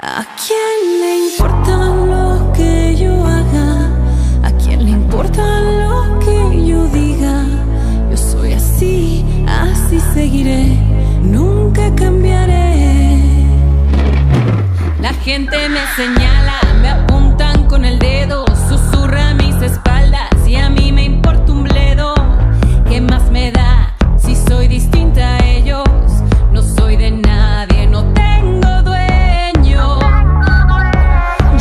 ¿A quién le importa lo que yo haga? ¿A quién le importa lo que yo diga? Yo soy así, así seguiré, nunca cambiaré. La gente me señala, me apuntan con el dedo, susurra a mis espaldas y a mí me importa un bledo. ¿Qué más me da si soy distinta a ellos? No soy de nadie, no tengo dueño.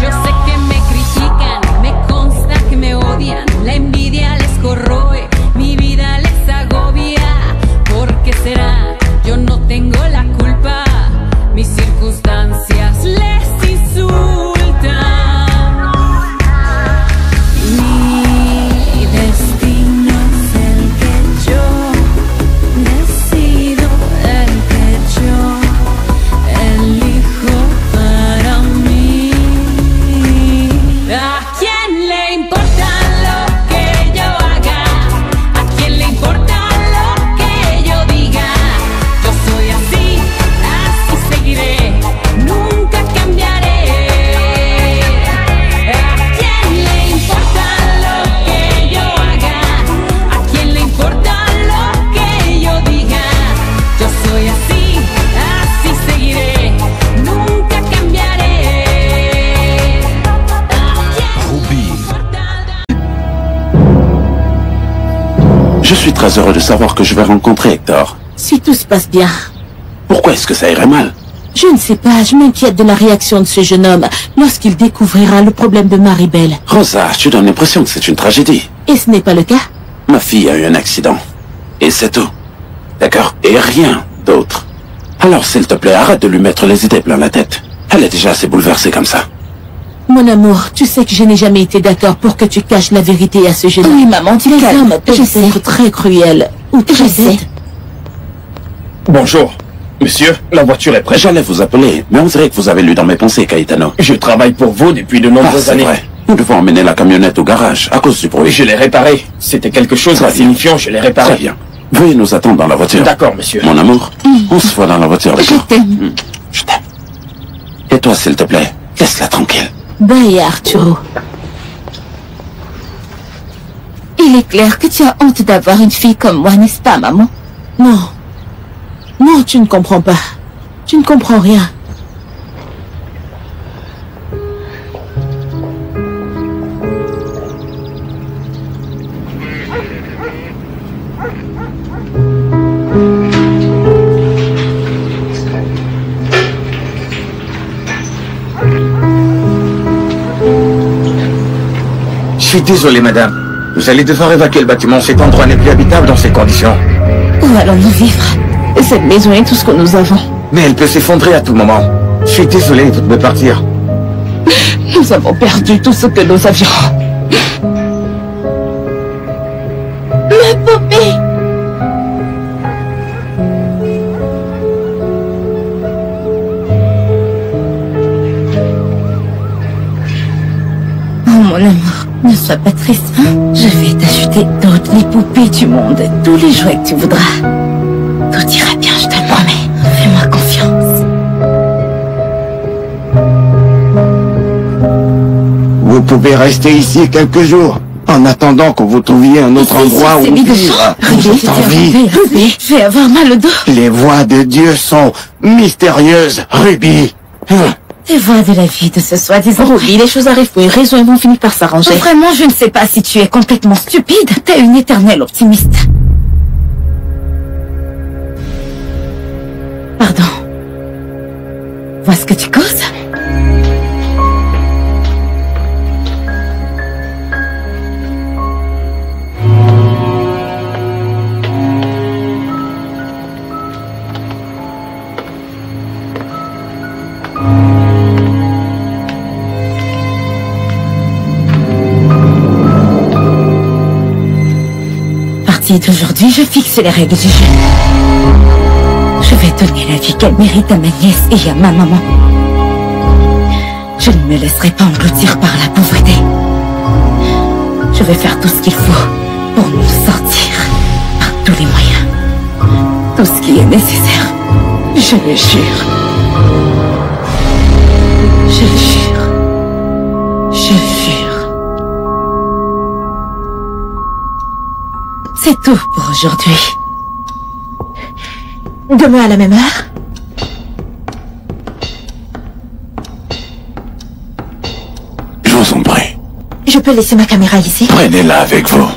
Yo sé que me critican, me consta que me odian. La envidia les corroe, mi vida les agobia. ¿Por qué será? Yo no tengo la culpa, mis circunstancias les insultan. Mi destino es el que yo decido, el que yo elijo para mí. ¿A quién le importa lo que yo haga? ¿A quién le importa lo que yo diga? Yo soy así, así seguiré, nunca cambiaré. ¿A quién le importa lo que yo haga? ¿A quién le importa lo que yo diga? Yo soy así, así seguiré, nunca cambiaré. Ruby. Je suis très heureux de savoir que je vais rencontrer Hector. Si tout se passe bien. Pourquoi est-ce que ça irait mal? Je ne sais pas, je m'inquiète de la réaction de ce jeune homme lorsqu'il découvrira le problème de Maribel. Rosa, tu donnes l'impression que c'est une tragédie. Et ce n'est pas le cas? Ma fille a eu un accident. Et c'est tout. D'accord? Et rien d'autre. Alors, s'il te plaît, arrête de lui mettre les idées plein la tête. Elle est déjà assez bouleversée comme ça. Mon amour, tu sais que je n'ai jamais été d'accord pour que tu caches la vérité à ce jeune homme. Oui, maman, tu Les calmes. hommes peuvent être très cruels ou très bêtes. Bonjour. Monsieur, la voiture est prête. J'allais vous appeler, mais on dirait que vous avez lu dans mes pensées, Caetano. Je travaille pour vous depuis de Ah, nombreuses c'est années. vrai. Nous devons emmener la camionnette au garage à cause du Oui, bruit. je l'ai réparée. C'était quelque chose Très d'insignifiant, je l'ai Très réparée. bien. Veuillez nous attendre dans la voiture. D'accord, monsieur. Mon amour, on se voit dans la voiture, Je d'accord? t'aime. Je t'aime. Et toi, s'il te plaît, laisse-la tranquille. Bye, Arturo. Il est clair que tu as honte d'avoir une fille comme moi, n'est-ce pas, maman? Non. Non, tu ne comprends pas. Tu ne comprends rien. Je suis désolé, madame. Vous allez devoir évacuer le bâtiment. Cet endroit n'est plus habitable dans ces conditions. Où allons-nous vivre? Cette maison est tout ce que nous avons. Mais elle peut s'effondrer à tout moment. Je suis désolé, vous devez partir. Nous avons perdu tout ce que nous avions. Ma poupée! Oh, mon amour, ne sois pas triste, hein? Je vais t'acheter toutes les poupées du monde, tous les jouets que tu voudras. Tout ira bien, je te le promets. Fais-moi confiance. Vous pouvez rester ici quelques jours, en attendant que vous trouviez un autre endroit où vivre. Vous êtes en vie. Ruby, je vais avoir mal au dos. Les voies de Dieu sont mystérieuses, Ruby. Les voix de la vie de ce soi-disant. Ruby, les choses arrivent pour une raison et vont finir par s'arranger. Vraiment, je ne sais pas si tu es complètement stupide. T'es une éternelle optimiste. Pardon. Vois ce que tu causes? D'aujourd'hui, je fixe les règles du jeu. Je vais donner la vie qu'elle mérite à ma nièce et à ma maman. Je ne me laisserai pas engloutir par la pauvreté. Je vais faire tout ce qu'il faut pour nous sortir par tous les moyens. tout ce qui est nécessaire. Je le jure. Je le jure. Je jure. C'est tout pour aujourd'hui. Demain à la même heure. Je vous en prie. Je peux laisser ma caméra ici? Prenez-la avec vous.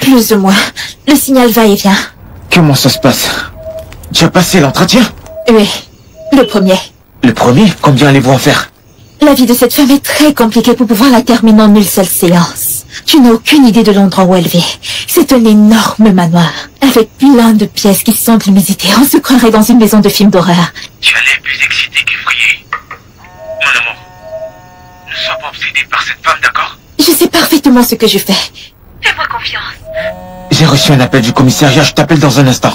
Plus ou moins. Le signal va et vient. Comment ça se passe? Tu as passé l'entretien? Oui, le premier. Le premier? Combien allez-vous en faire? La vie de cette femme est très compliquée pour pouvoir la terminer en une seule séance. Tu n'as aucune idée de l'endroit où elle vit. C'est un énorme manoir, avec plein de pièces qui sentent l'humidité. On se croirait dans une maison de film d'horreur. Tu as l'air plus excité qu'effrayé. Mon amour, ne sois pas obsédé par cette femme, d'accord? Je sais parfaitement ce que je fais. Fais-moi confiance. J'ai reçu un appel du commissariat, je t'appelle dans un instant.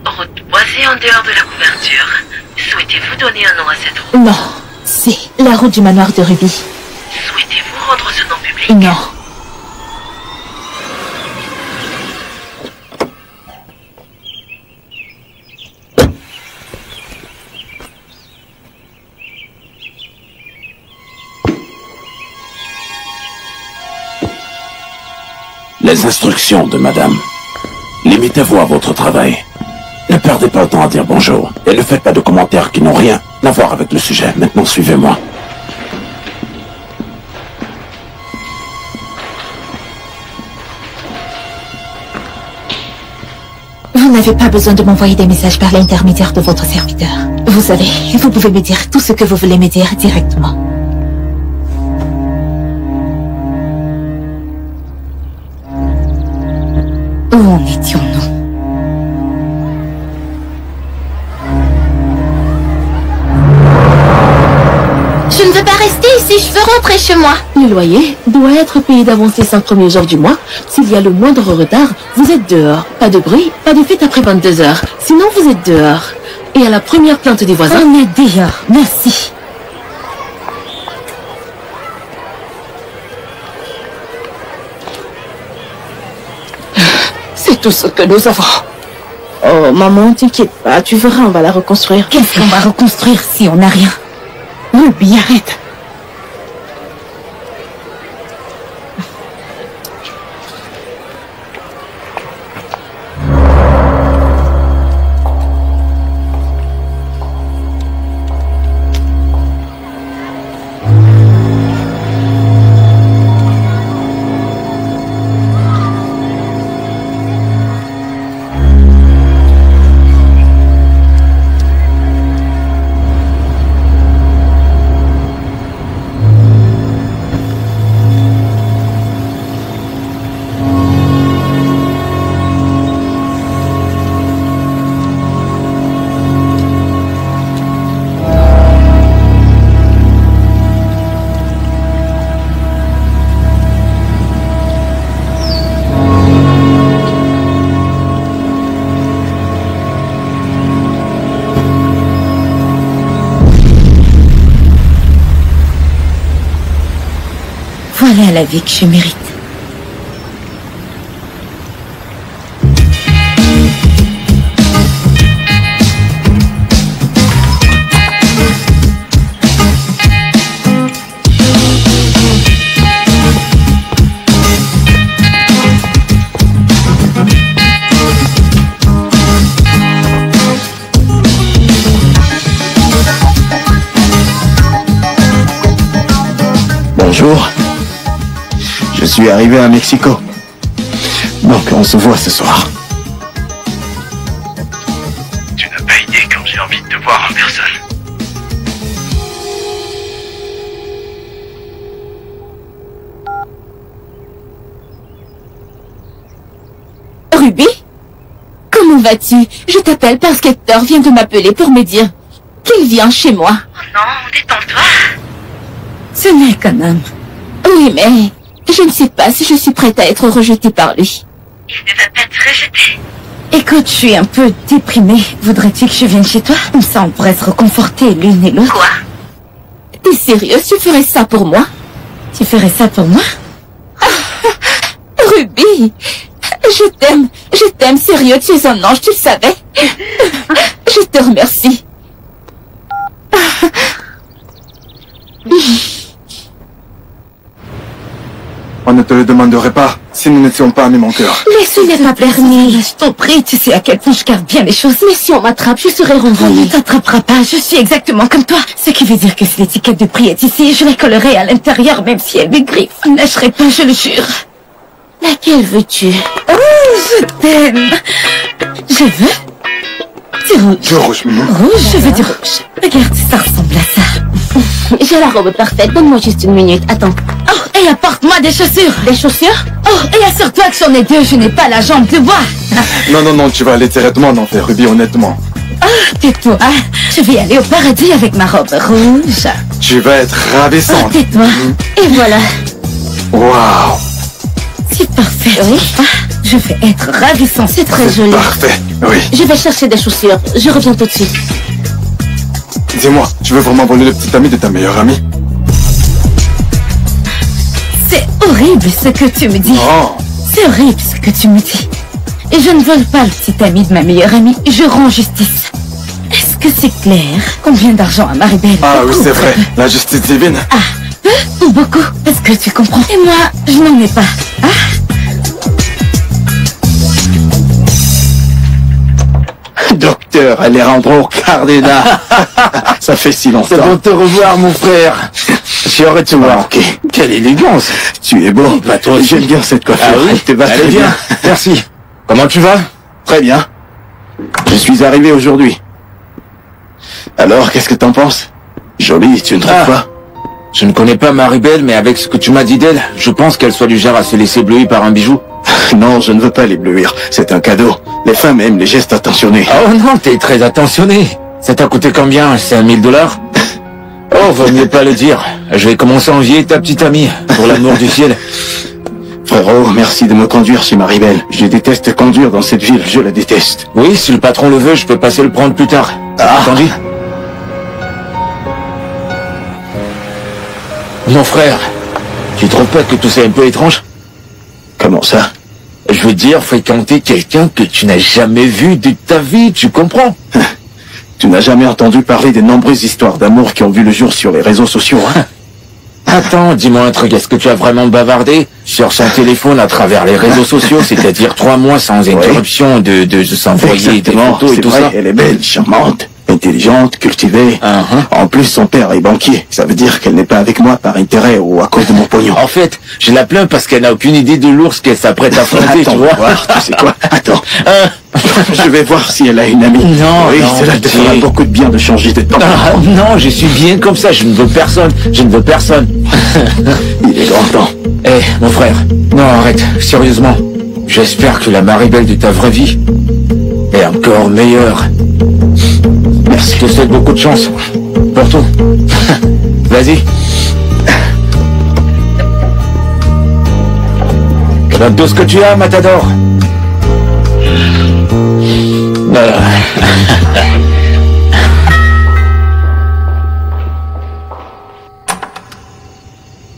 Route boisée en dehors de la couverture. Souhaitez-vous donner un nom à cette route? Non, c'est la route du manoir de Ruby. Souhaitez-vous rendre ce nom public? Non. Les instructions de madame. Limitez-vous à votre travail. Ne perdez pas le temps à dire bonjour. Et ne faites pas de commentaires qui n'ont rien à voir avec le sujet. Maintenant, suivez-moi. Vous n'avez pas besoin de m'envoyer des messages par l'intermédiaire de votre serviteur. Vous savez, vous pouvez me dire tout ce que vous voulez me dire directement. Où en étions-nous? Je ne veux pas rester ici, je veux rentrer chez moi. Le loyer doit être payé d'avance les 5 premiers jours du mois. S'il y a le moindre retard, vous êtes dehors. Pas de bruit, pas de fête après 22 heures. Sinon, vous êtes dehors. Et à la première plainte des voisins... On est dehors, merci. C'est tout ce que nous avons. Oh, maman, t'inquiète pas, tu verras, on va la reconstruire. Qu'est-ce qu'on va reconstruire si on n'a rien? Ruby, arrête. Voilà la vie que je mérite. Bonjour. Je suis arrivé à Mexico. Donc on se voit ce soir. Tu n'as pas idée quand j'ai envie de te voir en personne. Ruby? Comment vas-tu? Je t'appelle parce qu'Hector vient de m'appeler pour me dire qu'il vient chez moi. Oh non, détends-toi. Ce n'est qu'un homme. Oui, mais je ne sais pas si je suis prête à être rejetée par lui. Il ne va pas te rejeter. Écoute, je suis un peu déprimée. Voudrais-tu que je vienne chez toi? Comme ça, on pourrait se réconforter l'une et l'autre. Quoi? T'es sérieuse? Tu ferais ça pour moi? Tu ferais ça pour moi? Ruby! Je t'aime, sérieux, tu es un ange, tu le savais? Je te remercie. On ne te le demanderait pas si nous n'étions pas amis, mon cœur. Ce n'est pas permis. Je t'en prie, tu sais à quel point je garde bien les choses. Mais si on m'attrape, je serai renvoyée. On ne t'attrapera pas, je suis exactement comme toi. Ce qui veut dire que si l'étiquette de prix est ici, je la collerai à l'intérieur, même si elle m'égriffe. Je ne lâcherai pas, je le jure. Laquelle veux-tu? Oh, je t'aime. Je veux du rouge. Du rouge, Minou. Rouge, je veux du rouge. Regarde, ça ressemble à ça. J'ai la robe parfaite, donne-moi juste une minute, attends. Oh, et apporte-moi des chaussures. Des chaussures? Oh, et assure-toi que j'en ai deux, je n'ai pas la jambe de bois. Non, tu vas aller directement en enfer, Ruby, honnêtement. Oh, tais-toi. Je vais aller au paradis avec ma robe rouge. Tu vas être ravissante. Oh, tais-toi. Et voilà. Waouh. C'est parfait. Oui. Je vais être ravissante. C'est très joli. Parfait, oui. Je vais chercher des chaussures, je reviens tout de suite. Dis-moi, tu veux vraiment voler le petit ami de ta meilleure amie? C'est horrible ce que tu me dis. Oh. C'est horrible ce que tu me dis. Et je ne vole pas le petit ami de ma meilleure amie. Je rends justice. Est-ce que c'est clair? Combien d'argent a Maribel? Ah oui, Beaucoup, c'est vrai. peu. La justice divine. Ah, peu ou beaucoup? Est-ce que tu comprends? Et moi, je n'en ai pas. Ah. Docteur Alejandro Cardena. Ça fait si longtemps. C'est bon de te revoir, mon frère. J'aurais te manqué. Quelle élégance. Tu es beau. Bah, toi aussi. J'aime bien cette coiffure. Ah oui? Elle te va Allez, très bien. viens. Merci. Comment tu vas? Très bien. Je suis arrivé aujourd'hui. Alors, qu'est-ce que t'en penses? Jolie, tu ne trouves pas? Je ne connais pas Maribel, mais avec ce que tu m'as dit d'elle, je pense qu'elle soit du genre à se laisser éblouir par un bijou. Non, je ne veux pas l'éblouir. C'est un cadeau. Les femmes aiment les gestes attentionnés. Oh non, t'es très attentionné. Ça t'a coûté combien? 5000 $? Oh, vaut mieux pas le dire. Je vais commencer à envier ta petite amie, pour l'amour du ciel. Frérot, merci de me conduire chez Maribel. Je déteste conduire dans cette ville, je la déteste. Oui, si le patron le veut, je peux passer le prendre plus tard. Ah. Entendu? Mon frère, tu trouves pas que tout ça est un peu étrange? Comment ça? Je veux dire, fréquenter quelqu'un que tu n'as jamais vu de ta vie, tu comprends? Tu n'as jamais entendu parler des nombreuses histoires d'amour qui ont vu le jour sur les réseaux sociaux, hein? Attends, dis-moi un truc, est-ce que tu as vraiment bavardé sur son téléphone à travers les réseaux sociaux, c'est-à-dire 3 mois sans interruption de s'envoyer des photos et c'est tout vrai, ça? elle est belle, charmante, intelligente, cultivée. En plus, son père est banquier. Ça veut dire qu'elle n'est pas avec moi par intérêt ou à cause de mon pognon. En fait, je la plains parce qu'elle n'a aucune idée de l'ours qu'elle s'apprête à affronter, Attends, tu vois? voir, tu sais quoi? Attends. Je vais voir si elle a une amie. Non, oui, non, cela te fera Didier. beaucoup de bien de changer de temps. Ah, non, je suis bien comme ça, je ne veux personne, je ne veux personne. Il est grand temps. Eh, mon frère, non, arrête, sérieusement. J'espère que la Maribel de ta vraie vie est encore meilleure. Merci, je te souhaite beaucoup de chance. Pour tout. Vas-y. Donne tout ce que tu as, Matador.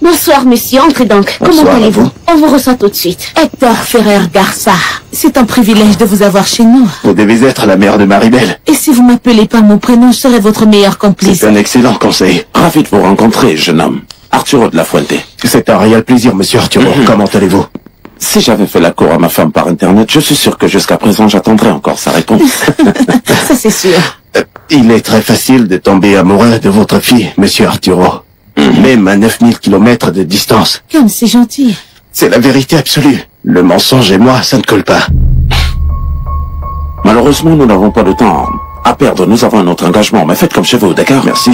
Bonsoir, monsieur. Entrez donc. Bonsoir, Comment allez-vous? à vous. On vous reçoit tout de suite. Hector Ferrer Garça, c'est un privilège de vous avoir chez nous. Vous devez être la mère de Maribel. Et si vous m'appelez par mon prénom, je serai votre meilleur complice. C'est un excellent conseil. Ravi de vous rencontrer, jeune homme. Arturo de la Fuente. C'est un réel plaisir, monsieur Arturo. Comment allez-vous? Si j'avais fait la cour à ma femme par Internet, je suis sûr que jusqu'à présent, j'attendrai encore sa réponse. Ça, c'est sûr. Il est très facile de tomber amoureux de votre fille, monsieur Arturo. Même à 9000 kilomètres de distance. Comme c'est gentil. C'est la vérité absolue. Le mensonge et moi, ça ne colle pas. Malheureusement, nous n'avons pas de temps à perdre. Nous avons un autre engagement, mais faites comme chez vous, d'accord? Merci.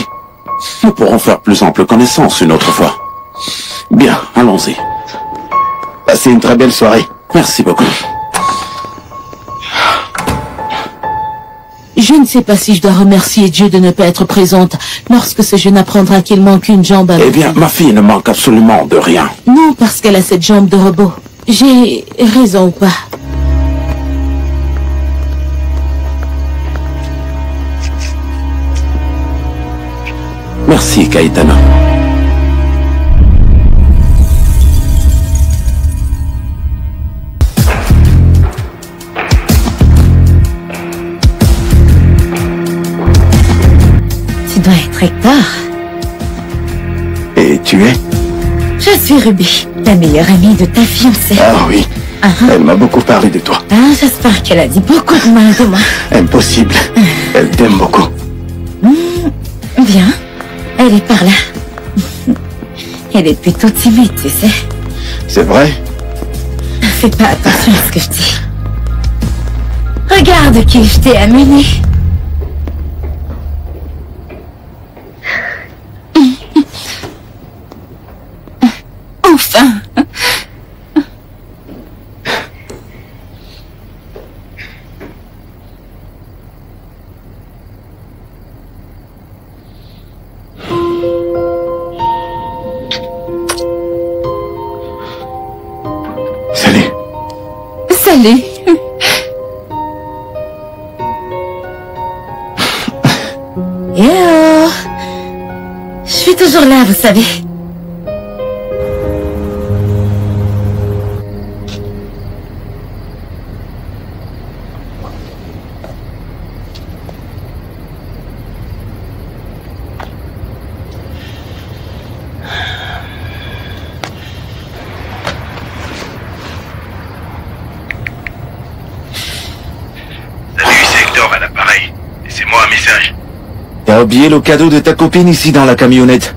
Nous pourrons faire plus ample connaissance une autre fois. Bien, allons-y. Passez une très belle soirée. Merci beaucoup. Je ne sais pas si je dois remercier Dieu de ne pas être présente lorsque ce jeune apprendra qu'il manque une jambe à Eh bien, ma fille ne manque absolument de rien. Non, parce qu'elle a cette jambe de robot. J'ai raison ou pas? Merci, Caetano. Tu dois être Hector. Et tu es? Je suis Ruby, la meilleure amie de ta fiancée. Ah oui. Elle m'a beaucoup parlé de toi. Ah, j'espère qu'elle a dit beaucoup de mal de moi. Impossible. Elle t'aime beaucoup. Bien, elle est par là. Elle est plutôt timide, tu sais. C'est vrai? Fais pas attention à ce que je dis. Regarde qui je t'ai amené. Enfin. Salut. Salut. Yo. Je suis toujours là, vous savez. Salut, c'est Hector à l'appareil. Et c'est moi un message. T'as oublié le cadeau de ta copine ici dans la camionnette.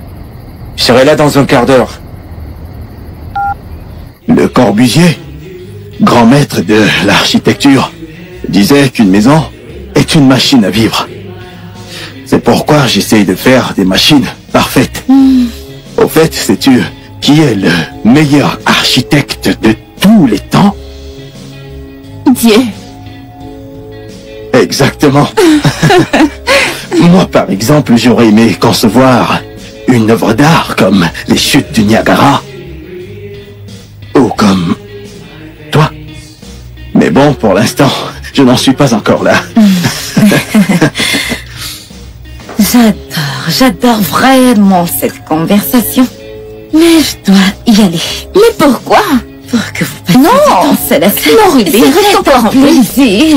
Je serai là dans un quart d'heure. Le Corbusier, grand maître de l'architecture, disait qu'une maison est une machine à vivre. C'est pourquoi j'essaye de faire des machines parfaites. Au fait, sais-tu qui est le meilleur architecte de tous les temps? Dieu. Exactement. Moi, par exemple, j'aurais aimé concevoir une œuvre d'art comme les chutes du Niagara. Ou comme toi. Mais bon, pour l'instant, je n'en suis pas encore là. J'adore vraiment cette conversation. Mais je dois y aller. Mais pourquoi? Pour que vous passiez du temps seul à faire. Non, Ruby, reste encore en plaisir.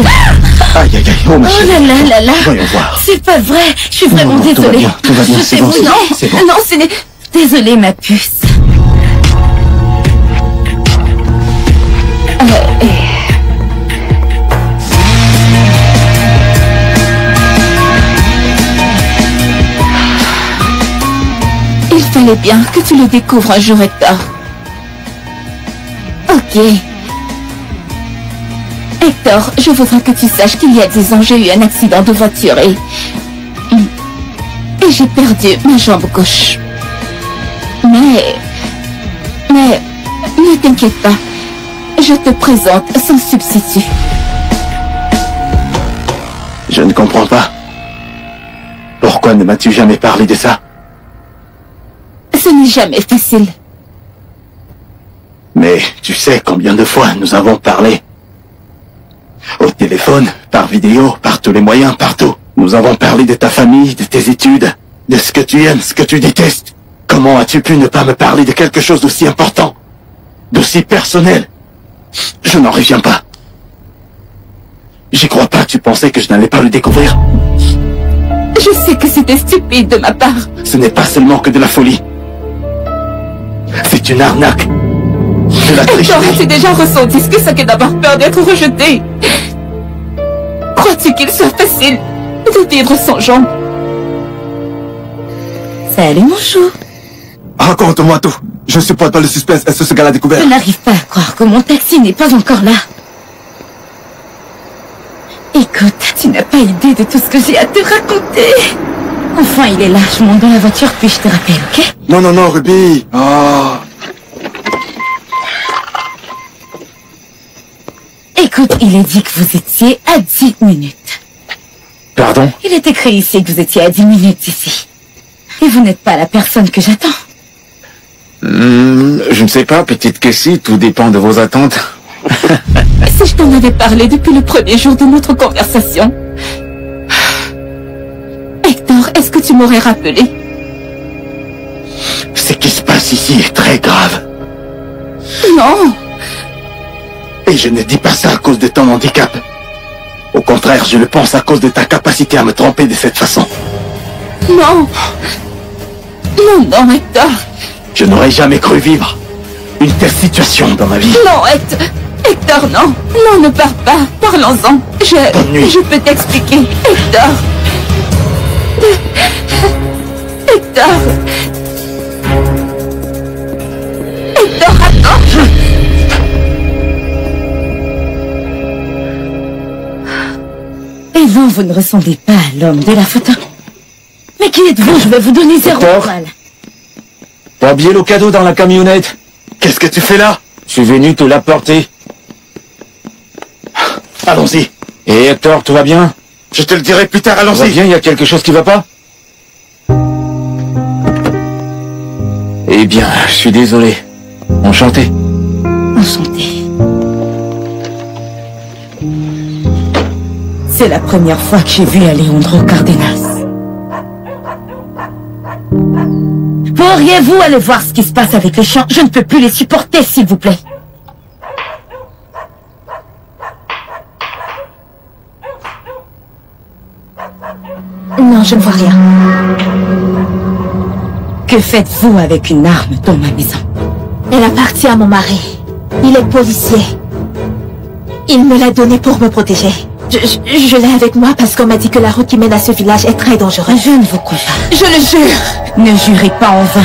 Aïe, aïe, aïe, oh ma Oh chérie. là là là là. Voyons voir. C'est pas vrai. Je suis vraiment Non, tout va désolée. bien, tout va bien, Je c'est sais- bon, c'est non, bon, c'est bon. non, ce n'est... Désolée, ma puce. Il fallait bien que tu le découvres un jour, Hector. Ok. Hector, je voudrais que tu saches qu'il y a 10 ans, j'ai eu un accident de voiture et j'ai perdu ma jambe gauche. Mais ne t'inquiète pas, je te présente son substitut. Je ne comprends pas. Pourquoi ne m'as-tu jamais parlé de ça? Ce n'est jamais facile. Mais tu sais combien de fois nous avons parlé? Au téléphone, par vidéo, par tous les moyens, partout. Nous avons parlé de ta famille, de tes études, de ce que tu aimes, ce que tu détestes. Comment as-tu pu ne pas me parler de quelque chose d'aussi important, d'aussi personnel? Je n'en reviens pas. J'y crois pas, tu pensais que je n'allais pas le découvrir? Je sais que c'était stupide de ma part. Ce n'est pas seulement que de la folie. C'est une arnaque. De la tricherie. Hector, as-tu déjà ressenti ce que c'est que d'avoir peur d'être rejeté? Crois-tu qu'il soit facile de vivre sans jambes? Salut mon chou. Raconte-moi tout. Je ne supporte pas le suspense. Est-ce que ce gars l'a découvert? Je n'arrive pas à croire que mon taxi n'est pas encore là. Écoute, tu n'as pas idée de tout ce que j'ai à te raconter. Enfin, il est là. Je monte dans la voiture puis je te rappelle, ok? Non, non, non, Ruby. Oh. Écoute, il est dit que vous étiez à 10 minutes. Pardon? Il est écrit ici que vous étiez à 10 minutes ici. Et vous n'êtes pas la personne que j'attends. Je ne sais pas, petite Cassie, tout dépend de vos attentes. Si je t'en avais parlé depuis le premier jour de notre conversation. Hector, est-ce que tu m'aurais rappelé? Ce qui se passe ici est très grave. Non. Et je ne dis pas ça à cause de ton handicap. Au contraire, je le pense à cause de ta capacité à me tromper de cette façon. Non. Non, non, Hector. Je n'aurais jamais cru vivre une telle situation dans ma vie. Non, Hector, non. Non, ne pars pas. Parlons-en. Bonne nuit. Je peux t'expliquer. Hector. Hector. Hector, attends. Et non, vous ne ressemblez pas à l'homme de la photo. Mais qui êtes-vous? Je vais vous donner 0 Hector. étoile. T'as oublié le cadeau dans la camionnette. Qu'est-ce que tu fais là? Je suis venu te l'apporter. Allons-y. Et Hector, tout va bien? Je te le dirai plus tard, Tout va allons-y. bien, il y a quelque chose qui va pas? Eh bien, je suis désolé. Enchanté. Enchantée. C'est la première fois que j'ai vu Alejandro Cardenas. Pourriez-vous aller voir ce qui se passe avec les chiens? Je ne peux plus les supporter, s'il vous plaît. Non, je ne vois rien. Que faites-vous avec une arme dans ma maison? Elle appartient à mon mari. Il est policier. Il me l'a donnée pour me protéger. Je l'ai avec moi parce qu'on m'a dit que la route qui mène à ce village est très dangereuse. Je ne vous crois pas. Je le jure. Ne jurez pas en vain.